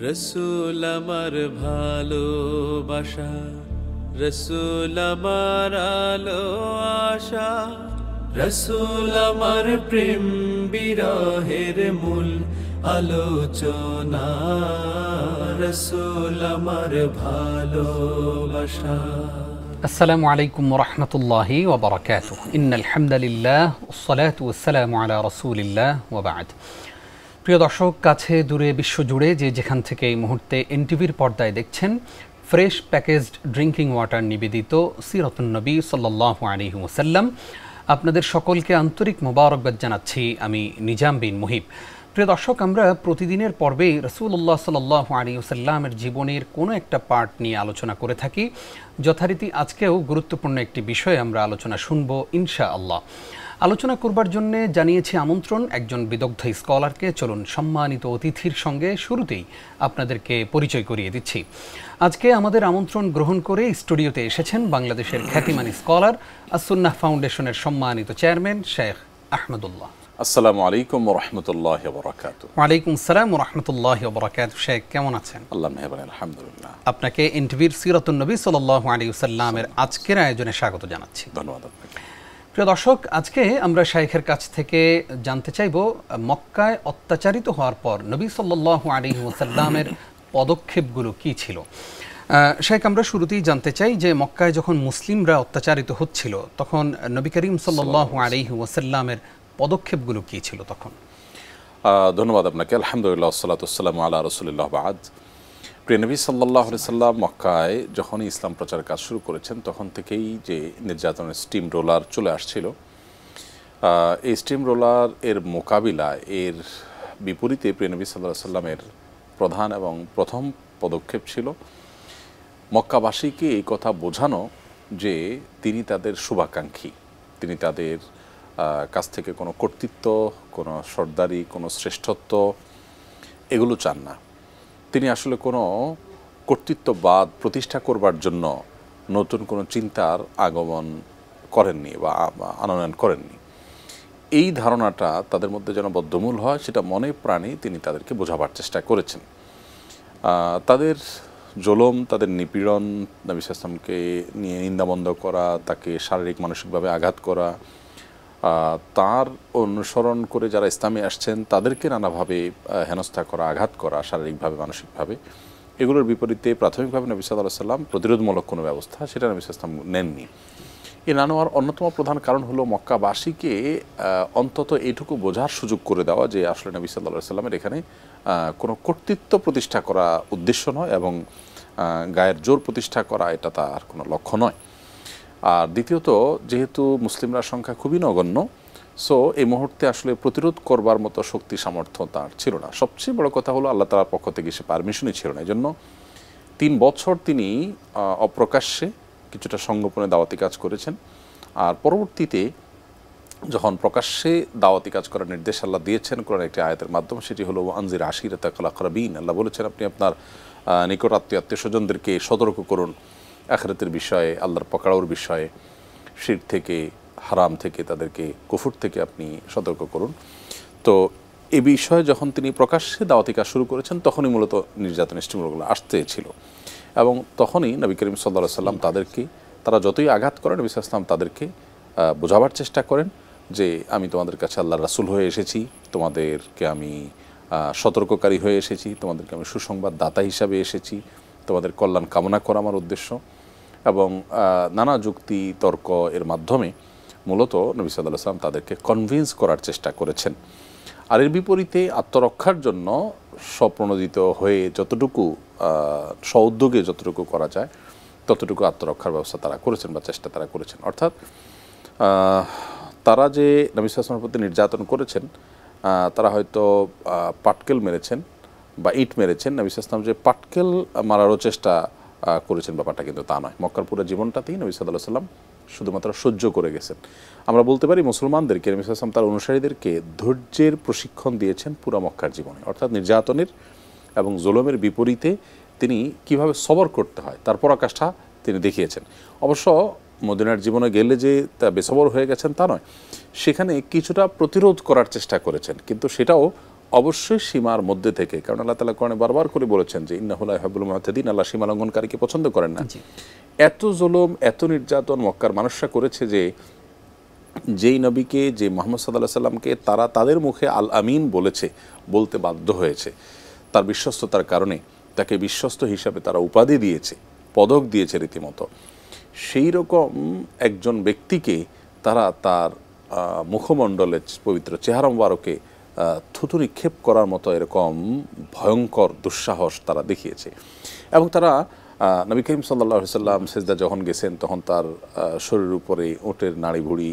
রসুল আমার ভালোবাসা, রসুল আমার আলো আশা, রসুল আমার প্রেম বিরহের মূল আলোচনা, রসুল আমার ভালোবাসা। আসসালামু আলাইকুম ওয়া রাহমাতুল্লাহি ওয়া বারাকাতুহু। ইন্নাল হামদালিল্লাহ ওয়াসসালাতু ওয়াসসালামু আলা রাসূলিল্লাহ ওয়া বা'দ। প্রিয় দর্শক, কাছে দূরে বিশ্বজুড়ে যে যেখান থেকে এই মুহূর্তে এনটিভির পর্দায় দেখছেন, ফ্রেশ প্যাকেজড ড্রিঙ্কিং ওয়াটার নিবেদিত সিরাতুন নবী সাল্লাল্লাহু আলাইহি ওয়াসাল্লাম, আপনাদের সকলকে আন্তরিক মোবারকবাদ জানাচ্ছি আমি নিজাম বিন মুহিব। প্রিয় দর্শক, আমরা প্রতিদিনের পর্বে রাসূলুল্লাহ সাল্লাল্লাহু আলাইহি ওয়াসাল্লামের জীবনের কোনো একটা পার্ট নিয়ে আলোচনা করে থাকি। যথারীতি আজকেও গুরুত্বপূর্ণ একটি বিষয়ে আমরা আলোচনা শুনব ইনশাআল্লাহ। আলোচনা করবার জন্য জানিয়েছি আমন্ত্রণ একজন বিদগ্ধ স্কলারকে। চলুন সম্মানিত অতিথির সঙ্গে শুরুতেই আপনাদেরকে পরিচয় করিয়ে দিচ্ছি। আজকে আমাদের আমন্ত্রণ গ্রহণ করে স্টুডিওতে এসেছেন বাংলাদেশের খ্যাতিমান স্কলার, আস-সুন্নাহ ফাউন্ডেশনের সম্মানিত চেয়ারম্যান শেখ আহমদুল্লাহ। আসসালামু আলাইকুম ওয়া রাহমাতুল্লাহি ওয়া বারাকাতুহু। ওয়া আলাইকুম আসসালাম ওয়া রাহমাতুল্লাহি ওয়া বারাকাতুহু। শেখ, কেমন আছেন? আল্লাহ মেহেরবান, আলহামদুলিল্লাহ। আপনাকে এনটিভির সিরাতুন নবী সাল্লাল্লাহু আলাইহি ওয়াসাল্লামের আজকের আয়োজনে স্বাগত জানাচ্ছি। ধন্যবাদ আপনাকে। প্রিয় দর্শক, আজকে আমরা শাইখের কাছ থেকে জানতে চাইব মক্কায় অত্যাচারিত হওয়ার পর নবী সাল্লাল্লাহু আলাইহি ওয়াসাল্লামের পদক্ষেপগুলো কি ছিল। শাইখ, আমরা শুরুতেই জানতে চাই যে মক্কায় যখন মুসলিমরা অত্যাচারিত হচ্ছিল তখন নবী করিম সাল্লাল্লাহু আলাইহি ওয়াসাল্লামের পদক্ষেপগুলো কি ছিল তখন? ধন্যবাদ আপনাকে। আলহামদুলিল্লাহ, ওয়াসসালাতু ওয়াসসালামু আলা রাসূলিল্লাহ বা'দ। প্রিয় নবী সাল্লাল্লাহু আলাইহি সাল্লাম মক্কায় যখনই ইসলাম প্রচারের কাজ শুরু করেছেন তখন থেকেই যে নির্যাতনের স্টিম রোলার চলে আসছিল, এই স্টিম রোলার এর মোকাবিলা, এর বিপরীতে প্রিয় নবী সাল্লাল্লাহু আলাইহি সাল্লামের প্রধান এবং প্রথম পদক্ষেপ ছিল মক্কাবাসীকে এই কথা বোঝানো যে তিনি তাদের শুভাকাঙ্ক্ষী, তিনি তাদের কাছ থেকে কোনো কর্তৃত্ব, কোনো সর্দারি, কোনো শ্রেষ্ঠত্ব এগুলো চান না। তিনি আসলে কোনো কর্তৃত্ববাদ প্রতিষ্ঠা করবার জন্য নতুন কোনো চিন্তার আগমন করেননি বা আনয়ন করেননি। এই ধারণাটা তাদের মধ্যে যেন বদ্ধমূল হয় সেটা মনে প্রাণে তিনি তাদেরকে বোঝাবার চেষ্টা করেছেন। তাদের জুলুম, তাদের নিপীড়ন, নবী সাল্লাল্লাহু আলাইহি ওয়াসাল্লামকে নিয়ে নিন্দাবন্ধ করা, তাকে শারীরিক মানসিকভাবে আঘাত করা, তার অনুসরণ করে যারা ইসলামে আসছেন তাদেরকে নানাভাবে হেনস্থা করা, আঘাত করা শারীরিকভাবে মানসিকভাবে, এগুলোর বিপরীতে প্রাথমিকভাবে নবী সাল্লাল্লাহু আলাইহি ওয়াসাল্লাম প্রতিরোধমূলক কোনো ব্যবস্থা সেটা নবী সাল্লাল্লাহু আলাইহি ওয়াসাল্লাম নেননি। এই না নেওয়ার অন্যতম প্রধান কারণ হলো মক্কাবাসীকে অন্তত এইটুকু বোঝার সুযোগ করে দেওয়া যে আসলে নবী সাল্লাল্লাহু আলাইহি ওয়াসাল্লামের এখানে কোনো কর্তৃত্ব প্রতিষ্ঠা করা উদ্দেশ্য নয় এবং গায়ের জোর প্রতিষ্ঠা করা এটা তার কোনো লক্ষ্য নয়। আর দ্বিতীয়ত, যেহেতু মুসলিমরা সংখ্যা খুবই নগণ্য, সো এই মুহূর্তে আসলে প্রতিরোধ করবার মতো শক্তি সামর্থ্য তার ছিল না। সবচেয়ে বড় কথা হলো আল্লাহ তাআলার পক্ষ থেকে সে পারমিশনই ছিল না। এই জন্য 3 বছর তিনি অপ্রকাশ্যে কিছুটা সংগোপনে দাওয়াতি কাজ করেছেন। আর পরবর্তীতে যখন প্রকাশ্যে দাওয়াতি কাজ করার নির্দেশ আল্লাহ দিয়েছেন কোরআনের একটি আয়াতের মাধ্যমে, সেটি হলো আনজির আশিরাতাকাল আকরাবিন। আল্লাহ বলেছেন আপনি আপনার নিকট আত্মীয় স্বজনদেরকে সতর্ক করুন আখিরাতের বিষয়ে, আল্লাহর পকড়াওর বিষয়ে, শিরক থেকে, হারাম থেকে, তাদেরকে কুফর থেকে আপনি সতর্ক করুন। তো এই বিষয়ে যখন তিনি প্রকাশ্যে দাওয়াতি কাজ শুরু করেছেন তখনই মূলত নির্যাতন স্টিমুলগুলো আসতে ছিল এবং তখনই নবী করিম সাল্লাল্লাহু আলাইহি সাল্লাম তারা যতই আঘাত করেন নবী সাল্লাল্লাহু আলাইহি সাল্লাম তাদেরকে বোঝাবার চেষ্টা করেন যে আমি তোমাদের কাছে আল্লাহর রাসূল হয়ে এসেছি, তোমাদেরকে আমি সতর্ককারী হয়ে এসেছি, তোমাদেরকে আমি সুসংবাদ দাতা হিসাবে এসেছি, তোমাদের কল্যাণ কামনা করা আমার উদ্দেশ্য। এবং নানা যুক্তি তর্ক এর মাধ্যমে মূলত নবী সাল্লাল্লাহু আলাইহি ওয়াসাল্লাম তাদেরকে কনভিন্স করার চেষ্টা করেছেন। আর এর বিপরীতে আত্মরক্ষার জন্য স্বপ্রণোদিত হয়ে যতটুকু স্ব-উদ্যোগে যতটুকু করা যায় ততটুকু আত্মরক্ষার ব্যবস্থা তারা করেছেন বা চেষ্টা তারা করেছেন। অর্থাৎ তারা যে নবী সাল্লাল্লাহু আলাইহি ওয়াসাল্লামের প্রতি নির্যাতন করেছেন, তারা হয়তো পাটকেল মেরেছেন বা ইট মেরেছেন, নবী সাল্লাল্লাহু আলাইহি ওয়াসাল্লাম যে পাটকেল মারারও চেষ্টা করেছেন ব্যাপারটা কিন্তু তা নয়। মক্কার পুরো জীবনটাতেই নবী সাল্লাল্লাহু আলাইহি ওয়াসাল্লাম শুধুমাত্র সহ্য করে গেছেন। আমরা বলতে পারি মুসলমানদেরকে, নবী সাল্লাল্লাহু আলাইহি ওয়াসাল্লাম তার অনুসারীদেরকে ধৈর্যের প্রশিক্ষণ দিয়েছেন পুরো মক্কার জীবনে। অর্থাৎ নির্যাতনের এবং জুলুমের বিপরীতে তিনি কিভাবে সবর করতে হয় তার পরাকাষ্ঠা তিনি দেখিয়েছেন। অবশ্য মদিনার জীবনে গেলে যে তা বেসবর হয়ে গেছেন তা নয়, সেখানে কিছুটা প্রতিরোধ করার চেষ্টা করেছেন, কিন্তু সেটাও অবশ্যই সীমার মধ্যে থেকে, কারণ আল্লাহ তাআলা কোরআনে বারবার করে বলেছেন যে ইন্নাহু লা ইউহিব্বুল মুআতাদিন, আল্লাহ সীমা লঙ্ঘনকারীকে পছন্দ করেন না। এত জুলুম, এত নির্যাতন মক্কার মানুষরা করেছে যে যেই নবীকে, যে মুহাম্মদ সাল্লাল্লাহু আলাইহি সাল্লামকে তারা তাদের মুখে আল আমিন বলতে বাধ্য হয়েছে, তার বিশ্বস্ততার কারণে তাকে বিশ্বস্ত হিসাবে তারা উপাধি দিয়েছে, পদক দিয়েছে রীতিমতো। সেই রকম একজন ব্যক্তিকে তারা তার মুখমণ্ডলে পবিত্র চেহারা মুবারকে থুতু নিক্ষেপ করার মতো এরকম ভয়ঙ্কর দুঃসাহস তারা দেখিয়েছে। এবং তারা নবী করিম সাল্লাল্লাহু আলাইহি সাল্লাম সেজদা যখন গেছেন তখন তার শরীরের উপরে ওটের নাড়ি ভুড়ি,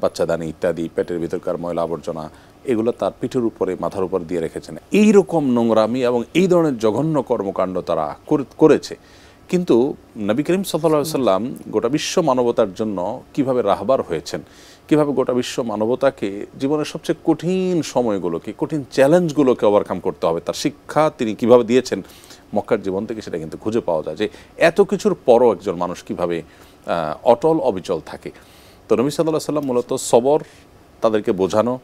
বাচ্চাদানি ইত্যাদি, পেটের ভিতরকার ময়লা আবর্জনা, এগুলো তার পিঠের উপরে, মাথার উপর দিয়ে রেখেছেন। এই রকম নোংরামি এবং এই ধরনের জঘন্য কর্মকাণ্ড তারা করেছে। কিন্তু নবী করিম সাল্লাল্লাহু আলাইহি সাল্লাম গোটা বিশ্ব মানবতার জন্য কিভাবে রাহবার হয়েছেন, কিভাবে গোটা বিশ্ব মানবতাকে জীবনের সবচেয়ে কঠিন সময়গুলোকে, কঠিন চ্যালেঞ্জগুলোকে ওভারকাম করতে হবে, তার শিক্ষা তিনি কিভাবে দিয়েছেন মক্কার জীবন থেকে, সেটা কিন্তু খুঁজে পাওয়া যায় যে এত কিছুর পরও একজন মানুষ কিভাবে অটল অবিচল থাকে। তো নবী সাল্লাল্লাহু আলাইহি সাল্লাম মূলত সবর, তাদেরকে বোঝানো,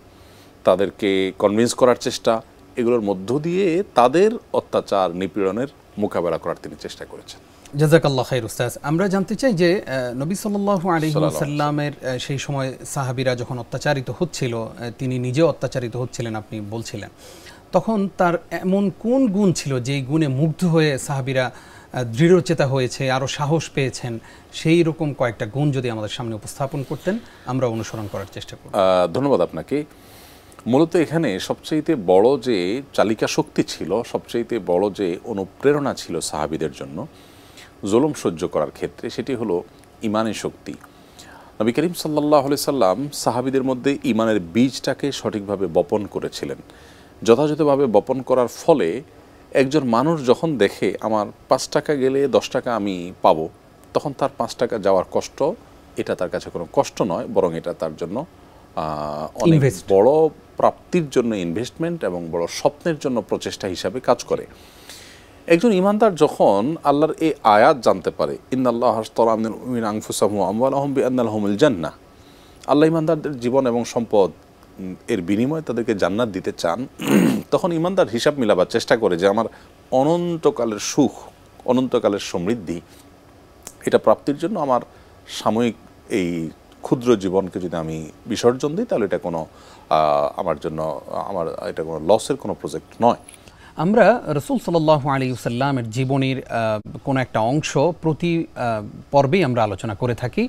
তাদেরকে কনভিন্স করার চেষ্টা, এগুলোর মধ্য দিয়ে তাদের অত্যাচার নিপীড়নের মোকাবেলা করার তিনি চেষ্টা করেছেন। জাযাকাল্লাহ খাইর উস্তাদ। আমরা জানতে চাই যে নবী সাল্লাল্লাহু আলাইহি ওয়াসাল্লামের সেই সময় সাহাবীরা যখন অত্যাচারিত হচ্ছিল, তিনি নিজেও অত্যাচারিত হচ্ছিলেন আপনি বলছিলেন, তখন তার এমন কোন গুণ ছিল যেই গুণে মুগ্ধ হয়ে সাহাবীরা দৃঢ়চেতা হয়েছে, আরও সাহস পেয়েছেন? সেই রকম কয়েকটা গুণ যদি আমাদের সামনে উপস্থাপন করতেন, আমরা অনুসরণ করার চেষ্টা করব। ধন্যবাদ আপনাকে। মূলত এখানে সবচাইতে বড় যে চালিকা শক্তি ছিল, সবচাইতে বড় যে অনুপ্রেরণা ছিল সাহাবীদের জন্য জুলুম সহ্য করার ক্ষেত্রে, সেটি হলো ইমানের শক্তি। নবী করিম সাল্লাল্লাহু আলাইহি সাল্লাম সাহাবীদের মধ্যে ইমানের বীজটাকে সঠিকভাবে বপন করেছিলেন। যথাযথভাবে বপন করার ফলে একজন মানুষ যখন দেখে আমার 5 টাকা গেলে 10 টাকা আমি পাবো, তখন তার 5 টাকা যাওয়ার কষ্ট, এটা তার কাছে কোনো কষ্ট নয়, বরং এটা তার জন্য অনেক বড় প্রাপ্তির জন্য ইনভেস্টমেন্ট এবং বড় স্বপ্নের জন্য প্রচেষ্টা হিসাবে কাজ করে। একজন ইমানদার যখন আল্লাহর এই আয়াত জানতে পারে, ইন্নাল্লাহা আশতারা মিনাল মুমিনিনা আনফুসাহুম ওয়া আমওয়ালাহুম বিআন্না লাহুমুল জান্নাহ, আল্লাহ ইমানদারদের জীবন এবং সম্পদ এর বিনিময়ে তাদেরকে জান্নাত দিতে চান, তখন ইমানদার হিসাব মিলাবার চেষ্টা করে যে আমার অনন্তকালের সুখ, অনন্তকালের সমৃদ্ধি, এটা প্রাপ্তির জন্য আমার সাময়িক এই ক্ষুদ্র জীবনকে যদি আমি বিসর্জন দিই, তাহলে এটা কোনো আমার জন্য এটা কোনো লসের কোনো প্রজেক্ট নয়। আমরা রাসূল সাল্লাল্লাহু আলাইহি ওয়াসাল্লামের জীবনীর কোনো একটা অংশ প্রতি পর্বেই আমরা আলোচনা করে থাকি।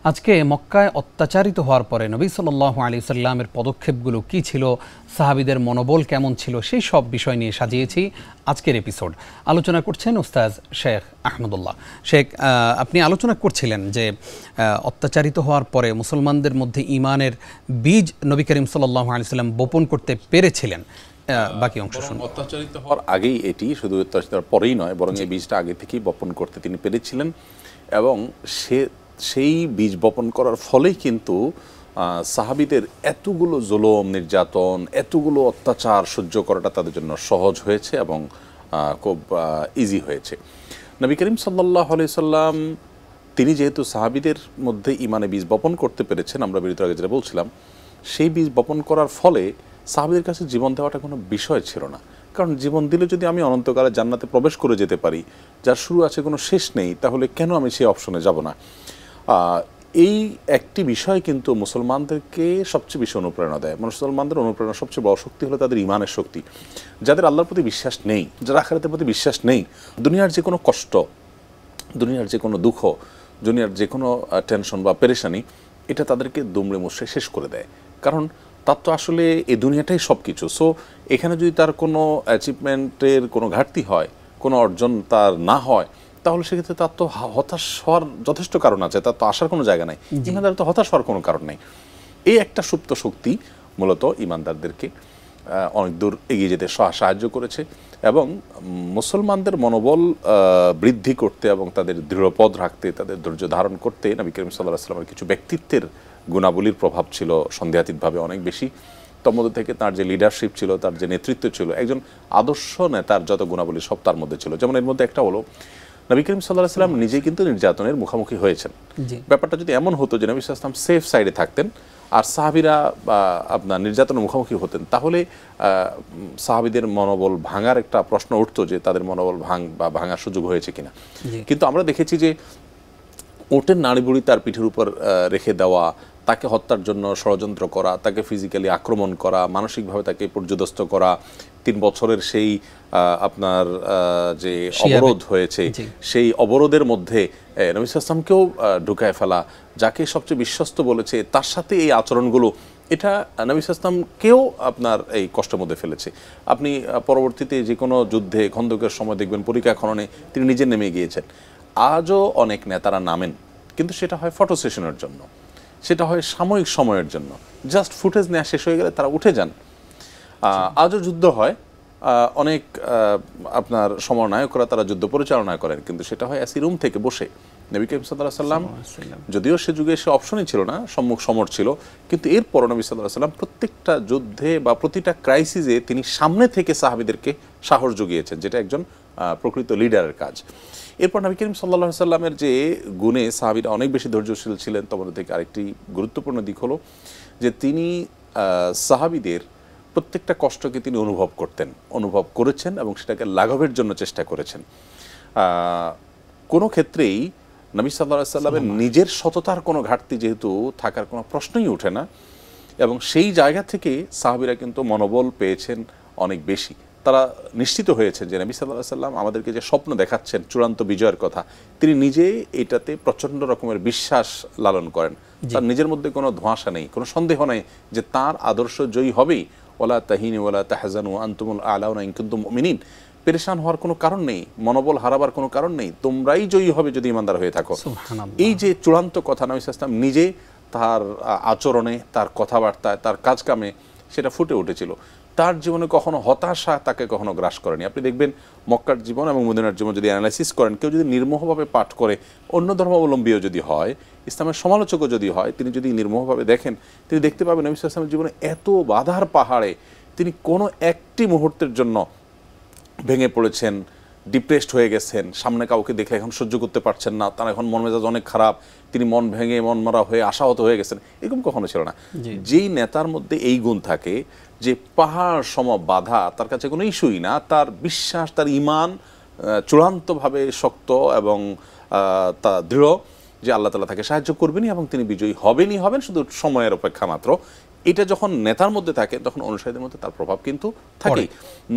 আজকে মক্কায় অত্যাচারিত হওয়ার পরে নবী সাল্লাল্লাহু আলাইহি ওয়াসাল্লামের পদক্ষেপগুলো কী ছিল, সাহাবীদের মনোবল কেমন ছিল, সেই সব বিষয় নিয়ে সাজিয়েছি আজকের এপিসোড। আলোচনা করছেন ওস্তাদ শেখ আহমদুল্লাহ। শেখ, আপনি আলোচনা করছিলেন যে অত্যাচারিত হওয়ার পরে মুসলমানদের মধ্যে ঈমানের বীজ নবী করিম সাল্লাল্লাহু আলাইহি ওয়াসাল্লাম বপন করতে পেরেছিলেন। বাকি অংশ শুনুন। অত্যাচারিত হওয়ার আগেই, এটি শুধু অত্যাচারিত পরেই নয়, বরং এই বীজটা আগে থেকেই বপন করতে তিনি পেরেছিলেন, এবং সেই বীজ বপন করার ফলেই কিন্তু সাহাবীদের এতগুলো জুলুম, নির্যাতন, এতগুলো অত্যাচার সহ্য করাটা তাদের জন্য সহজ হয়েছে এবং খুব ইজি হয়েছে। নবী করিম সাল্লাল্লাহু আলাইহি সাল্লাম তিনি যেহেতু সাহাবীদের মধ্যে ঈমানে বীজ বপন করতে পেরেছেন, আমরা বিরতির আগে যেটা বলছিলাম, সেই বীজ বপন করার ফলে সাহাবীদের কাছে জীবন দেওয়াটা কোনো বিষয় ছিল না। কারণ জীবন দিলে যদি আমি অনন্তকালে জান্নাতে প্রবেশ করে যেতে পারি, যার শুরু আছে কোনো শেষ নেই, তাহলে কেন আমি সেই অপশনে যাব না? এই একটি বিষয় কিন্তু মুসলমানদেরকে সবচেয়ে বেশি অনুপ্রেরণা দেয়। মুসলমানদের অনুপ্রেরণা সবচেয়ে বড় শক্তি হলো তাদের ঈমানের শক্তি। যাদের আল্লাহর প্রতি বিশ্বাস নেই, যারা আখিরাতের প্রতি বিশ্বাস নেই, দুনিয়ার যে কোনো কষ্ট, দুনিয়ার যে কোনো দুঃখ, দুনিয়ার যে কোনো টেনশন বা পেরেশানি, এটা তাদেরকে দুমড়ে মুচড়ে শেষ করে দেয়। কারণ তার তো আসলে এই দুনিয়াটাই সব কিছু। সো এখানে যদি তার কোনো অ্যাচিভমেন্টের কোনো ঘাটতি হয়, কোনো অর্জন তার না হয়, তাহলে সেক্ষেত্রে তার তো হতাশ হওয়ার যথেষ্ট কারণ আছে, তার তো আসার কোনো জায়গা নেই, ইমানদার তো হতাশ হওয়ার কোনো কারণ নেই। এই একটা সুপ্ত শক্তি মূলত ইমানদারদেরকে অনেক দূর এগিয়ে যেতে সাহায্য করেছে এবং মুসলমানদের মনোবল বৃদ্ধি করতে এবং তাদের দৃঢ়পদ রাখতে, তাদের ধৈর্য ধারণ করতে নবী করিম সাল্লাল্লাহু আলাইহি ওয়াসাল্লামের কিছু ব্যক্তিত্বের গুণাবলীর প্রভাব ছিল সন্দেহাতীতভাবে অনেক বেশি। তার মধ্যে থেকে তার যে লিডারশিপ ছিল, তার যে নেতৃত্ব ছিল, একজন আদর্শ নেতার যত গুণাবলী সব তার মধ্যে ছিল। যেমন এর মধ্যে একটা হলো, নবী করিম সাল্লাল্লাহু আলাইহি ওয়াসাল্লাম নিজেই কিন্তু নির্যাতনের মুখোমুখি হয়েছেন। ব্যাপারটা যদি এমন হতো যে নবী সাল্লাল্লাহু আলাইহি ওয়াসাল্লাম সেফ সাইডে থাকতেন আর সাহাবীরা আপনার নির্যাতনের মুখোমুখি হতেন, তাহলে সাহাবীদের মনোবল ভাঙার একটা প্রশ্ন উঠতো যে তাদের মনোবল ভাঙার সুযোগ হয়েছে কিনা। কিন্তু আমরা দেখেছি যে ওটের নাড়ি বুড়ি তার পিঠের উপর রেখে দেওয়া, তাকে হত্যার জন্য ষড়যন্ত্র করা, তাকে ফিজিক্যালি আক্রমণ করা, মানসিকভাবে তাকে পর্যদস্ত করা, 3 বছরের সেই আপনার যে অবরোধ হয়েছে সেই অবরোধের মধ্যে নবী সাল্লাল্লাহু আলাইহি ওয়াসাল্লামকেও ঢুকায় ফেলা, যাকে সবচেয়ে বিশ্বস্ত বলেছে তার সাথে এই আচরণগুলো, এটা নবী সাল্লাল্লাহু আলাইহি ওয়াসাল্লামকেও আপনার এই কষ্টের মধ্যে ফেলেছে। আপনি পরবর্তীতে যে কোনো যুদ্ধে খন্দকের সময় দেখবেন পরিখা খননে তিনি নিজে নেমে গিয়েছেন। আজও অনেক নেতারা নামেন, কিন্তু সেটা হয় ফটো সেশনের জন্য, সেটা হয় সাময়িক সময়ের জন্য, জাস্ট ফুটেজ নেওয়া শেষ হয়ে গেলে তারা উঠে যান। আজও যুদ্ধ হয়, অনেক আপনার সমরনায়করা তারা যুদ্ধ পরিচালনা করেন, কিন্তু সেটা হয় এসি রুম থেকে বসে। নবী করিম সাল্লাল্লাহু আলাইহি ওয়াসাল্লাম যদিও সে যুগে সে অপশনই ছিল না, সম্মুখ সমর ছিল, কিন্তু এরপর নবী সাল্লাল্লাহু আলাইহি ওয়াসাল্লাম প্রত্যেকটা যুদ্ধে বা প্রতিটা ক্রাইসিসে তিনি সামনে থেকে সাহাবীদেরকে সাহস জুগিয়েছেন, যেটা একজন প্রকৃত লিডারের কাজ। এরপর নবী করিম সাল্লাল্লাহু আলাইহি ওয়াসাল্লামের যে গুণে সাহাবীরা অনেক বেশি ধৈর্যশীল ছিলেন, তোমাদের থেকে আরেকটি গুরুত্বপূর্ণ দিক হলো যে তিনি সাহাবীদের প্রত্যেকটা কষ্টকে তিনি অনুভব করেছেন এবং সেটাকে লাঘবের জন্য চেষ্টা করেছেন। কোনো ক্ষেত্রেই নবী সাল্লাল্লাহু আলাইহি ওয়াসাল্লামের নিজের সততার কোনো ঘাটতি যেহেতু থাকার কোনো প্রশ্নই ওঠে না, এবং সেই জায়গা থেকে সাহাবীরা কিন্তু মনোবল পেয়েছেন অনেক বেশি। তারা নিশ্চিত হয়েছেন যে নবী সাল্লাল্লাহু আলাইহি ওয়াসাল্লাম আমাদেরকে যে স্বপ্ন দেখাচ্ছেন চূড়ান্ত বিজয়ের কথা, তিনি নিজে এটাতে প্রচণ্ড রকমের বিশ্বাস লালন করেন। তার নিজের মধ্যে কোনো ধোঁয়াশা নেই, কোনো সন্দেহ নেই যে তার আদর্শ জয়ী হবেই। ওয়ালা তাহিনু ওয়ালা তাহজানু আনতুমুল আ'লাউনা ইন কুনতুম মুমিনিন। পেরেশান হওয়ার কোনো কারণ নেই, মনোবল হারাবার কোনো কারণ নেই, তোমরাই জয়ী হবে যদি ইমানদার হয়ে থাকো। এই যে চূড়ান্ত কথা নবী সাল্লাল্লাহু আলাইহি ওয়াসাল্লাম নিজে তার আচরণে, তার কথাবার্তায়, তার কাজকামে সেটা ফুটে উঠেছিল। তার জীবনে কখনো হতাশা তাকে কখনো গ্রাস করেনি। আপনি দেখবেন মক্কার জীবন এবং মদিনার জীবন যদি অ্যানালাইসিস করেন, কেউ যদি নির্মোহভাবে পাঠ করে, অন্য ধর্মাবলম্বীও যদি হয়, ইসলামের সমালোচকও যদি হয়, তিনি যদি নির্মোহভাবে দেখেন, তিনি দেখতে পাবেন নবী সাল্লাল্লাহু আলাইহি ওয়াসাল্লামের জীবনে এত বাধার পাহাড়ে তিনি কোনো একটি মুহূর্তের জন্য ভেঙে পড়েছেন, ডিপ্রেসড হয়ে গেছেন, সামনে কাউকে দেখলে এখন সহ্য করতে পারছেন না, তার এখন মন মেজাজ অনেক খারাপ, তিনি মন ভেঙে মন মারা হয়ে আশাহত হয়ে গেছেন, এরকম কখনো ছিল না। যেই নেতার মধ্যে এই গুণ থাকে যে পাহাড় সম বাধা তার কাছে কোনো ইস্যুই না, তার বিশ্বাস, তার ঈমান চূড়ান্তভাবে শক্ত এবং তা দৃঢ় যে আল্লাহ তাআলা তাকে সাহায্য করবেনই এবং তিনি বিজয়ী হবেন, শুধু সময়ের অপেক্ষা মাত্র। এটা যখন নেতার মধ্যে থাকে তখন অনুসারীদের মধ্যে তার প্রভাব কিন্তু থাকেই।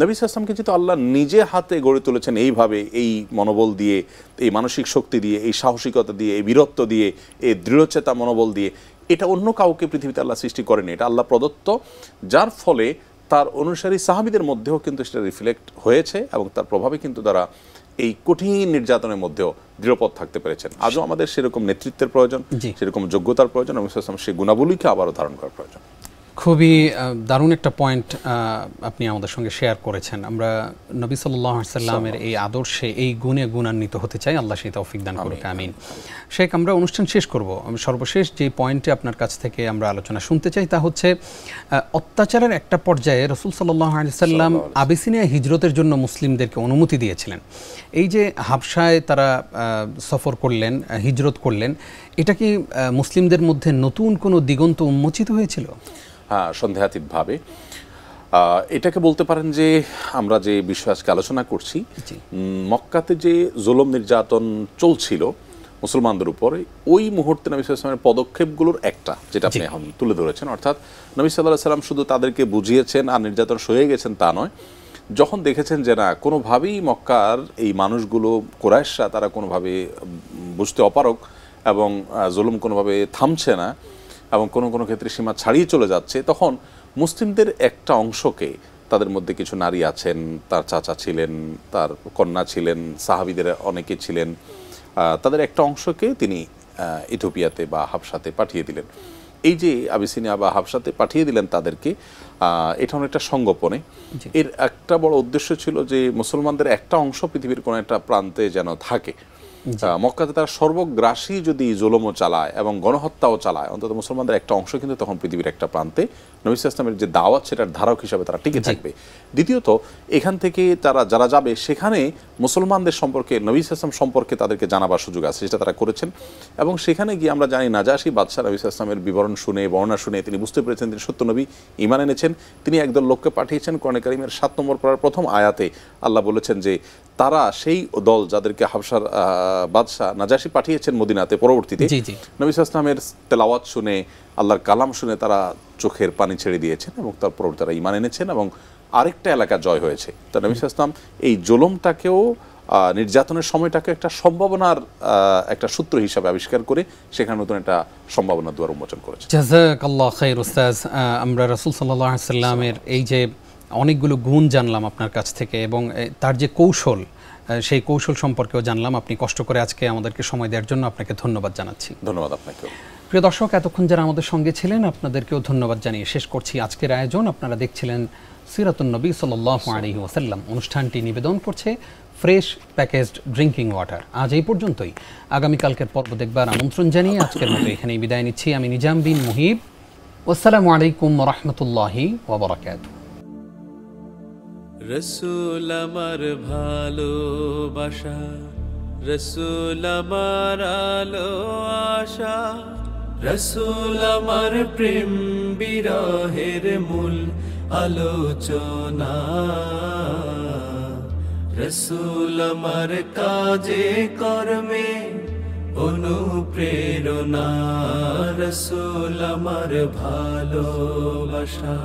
নবী সাল্লাল্লাহু আলাইহি ওয়াসাল্লামকে যেহেতু আল্লাহ নিজে হাতে গড়ে তুলেছেন এইভাবে, এই মনোবল দিয়ে, এই মানসিক শক্তি দিয়ে, এই সাহসিকতা দিয়ে, এই বীরত্ব দিয়ে, এই দৃঢ়চেতা মনোবল দিয়ে, এটা অন্য কাউকে পৃথিবীতে আল্লাহ সৃষ্টি করেনি, এটা আল্লাহ প্রদত্ত, যার ফলে তার অনুসারী সাহাবীদের মধ্যেও কিন্তু সেটা রিফ্লেক্ট হয়েছে এবং তার প্রভাবে কিন্তু তারা এই কঠিন নির্যাতনের মধ্যেও দৃঢ়পদ থাকতে পেরেছেন। আজও আমাদের সেরকম নেতৃত্বের প্রয়োজন, সেরকম যোগ্যতার প্রয়োজন এবং সেই গুণাবলীকে আবারও ধারণ করার প্রয়োজন। খুবই দারুণ একটা পয়েন্ট আপনি আমাদের সঙ্গে শেয়ার করেছেন। আমরা নবী সাল্লাল্লাহু আলাইহি ওয়াসাল্লামের এই আদর্শে, এই গুণে গুণান্বিত হতে চাই, আল্লাহ সেই তৌফিক দান করুক, আমিন। শেখ, আমরা অনুষ্ঠান শেষ করব। আমি সর্বশেষ যে পয়েন্টে আপনার কাছ থেকে আমরা আলোচনা শুনতে চাই তা হচ্ছে অত্যাচারের একটা পর্যায়ে রাসূল সাল্লাল্লাহু আলাইহি ওয়াসাল্লাম আবিসিনিয়া হিজরতের জন্য মুসলিমদেরকে অনুমতি দিয়েছিলেন। এই যে হাবশায় তারা সফর করলেন, হিজরত করলেন, এটা কি মুসলিমদের মধ্যে নতুন কোনো দিগন্ত উন্মোচিত হয়েছিল? হ্যাঁ, সন্দেহাতীতভাবে এটাকে বলতে পারেন যে আমরা যে বিষয় আজকে আলোচনা করছি, মক্কাতে যে জুলুম নির্যাতন চলছিল মুসলমানদের উপরে, ওই মুহূর্তে নবী সাল্লাল্লাহু আলাইহি ওয়াসাল্লামের পদক্ষেপগুলোর একটা, যেটা আপনি এখন তুলে ধরেছেন, অর্থাৎ নবী সাল্লাল্লাহু আলাইহি ওয়াসাল্লাম শুধু তাদেরকে বুঝিয়েছেন আর নির্যাতন সয়ে গেছেন তা নয়, যখন দেখেছেন যে না কোনোভাবেই মক্কার এই মানুষগুলো, কুরাইশরা, তারা কোনোভাবে বুঝতে অপারগ এবং জুলুম কোনোভাবে থামছে না এবং কোনো ক্ষেত্রে সীমা ছাড়িয়ে চলে যাচ্ছে, তখন মুসলিমদের একটা অংশকে, তাদের মধ্যে কিছু নারী আছেন, তার চাচা ছিলেন, তার কন্যা ছিলেন, সাহাবীদের অনেকে ছিলেন, তাদের একটা অংশকে তিনি ইথিওপিয়াতে বা হাবশাতে পাঠিয়ে দিলেন। এই যে আবিসিনিয়া বা হাবশাতে পাঠিয়ে দিলেন তাদেরকে, এটা অনেকটা সংগোপনে। এর একটা বড় উদ্দেশ্য ছিল যে মুসলমানদের একটা অংশ পৃথিবীর কোনো একটা প্রান্তে যেন থাকে, মক্কাতে তারা সর্বগ্রাসী যদি জুলুমও চালায় এবং গণহত্যাও চালায়, অন্তত মুসলমানদের একটা অংশ কিন্তু তখন পৃথিবীর একটা প্রান্তে নবী সাল্লাল্লাহু আলাইহি ওয়াসাল্লামের যে দাওয়াত সেটার ধারক হিসাবে তারা টিকে থাকবে। দ্বিতীয়ত, এখান থেকে তারা যারা যাবে সেখানে মুসলমানদের সম্পর্কে, নবী সাল্লাল্লাহু আলাইহি ওয়াসাল্লাম সম্পর্কে তাদেরকে জানাবার সুযোগ আছে, যেটা তারা করেছেন। এবং সেখানে গিয়ে আমরা জানি নাজাশী বাদশাহ নবী সাল্লাল্লাহু আলাইহি ওয়াসাল্লামের বিবরণ শুনে, বর্ণনা শুনে তিনি বুঝতে পেরেছেন তিনি সত্য নবী, ঈমান এনেছেন। তিনি একদল লোককে পাঠিয়েছেন। কোরআনে কারীমের 7 নম্বর পারার প্রথম আয়াতে আল্লাহ বলেছেন যে তারা সেই দল যাদেরকে হাবশার বাদশাহ নাজাশী পাঠিয়েছেন মদিনাতে, পরবর্তীতে নবী সাল্লাল্লাহু আলাইহি ওয়াসাল্লামের তেলাওয়াত শুনে, আল্লাহর কালাম শুনে তারা চোখের পানি ছেড়ে দিয়েছেন এবং তারপর তারা ঈমান এনেছেন এবং আরেকটা এলাকা জয় হয়েছে। তো নবী সাল্লাল্লাহু আলাইহি ওয়াসাল্লাম এই জুলুমটাকেও, নির্যাতনের সময়টাকে একটা সম্ভাবনার একটা সূত্র হিসাবে আবিষ্কার করে সেখানে নতুন একটা সম্ভাবনার দুয়ার উন্মোচন করেছে। জাযাকাল্লাহু খাইর উস্তাজ। আমরা রাসূল সাল্লাল্লাহু আলাইহি ওয়াসাল্লামের এই যে অনেকগুলো গুণ জানলাম আপনার কাছ থেকে এবং তার যে কৌশল, সেই কৌশল সম্পর্কেও জানলাম। আপনি কষ্ট করে আজকে আমাদেরকে সময় দেওয়ার জন্য আপনাকে ধন্যবাদ জানাচ্ছি। ধন্যবাদ আপনাকেও। প্রিয় দর্শক, এতক্ষণ যারা আমাদের সঙ্গে ছিলেন আপনাদেরকেও ধন্যবাদ জানিয়ে শেষ করছি আজকের আয়োজন। আপনারা দেখছিলেন সিরাতুন নবী সাল্লাল্লাহু আলাইহি ওয়াসাল্লাম। অনুষ্ঠানটি নিবেদন করছে ফ্রেশ প্যাকেজড ড্রিঙ্কিং ওয়াটার। আজ এই পর্যন্তই। আগামীকালকের পর্ব দেখবার আমন্ত্রণ জানিয়ে আজকের মতো এখানেই বিদায় নিচ্ছি। আমি নিজাম বিন মুহিব। আসসালামু আলাইকুম ওয়া রাহমাতুল্লাহি ওয়া বারাকাতুহু। রসুল আমার ভালোবাসা, রসুল আমার আলো আশা, রসুল আমার প্রেম বিরহের মূল আলোচনা, রসুল আমার কাজে কর্মে অনুপ্রেরণা, রসুল আমার ভালোবাসা।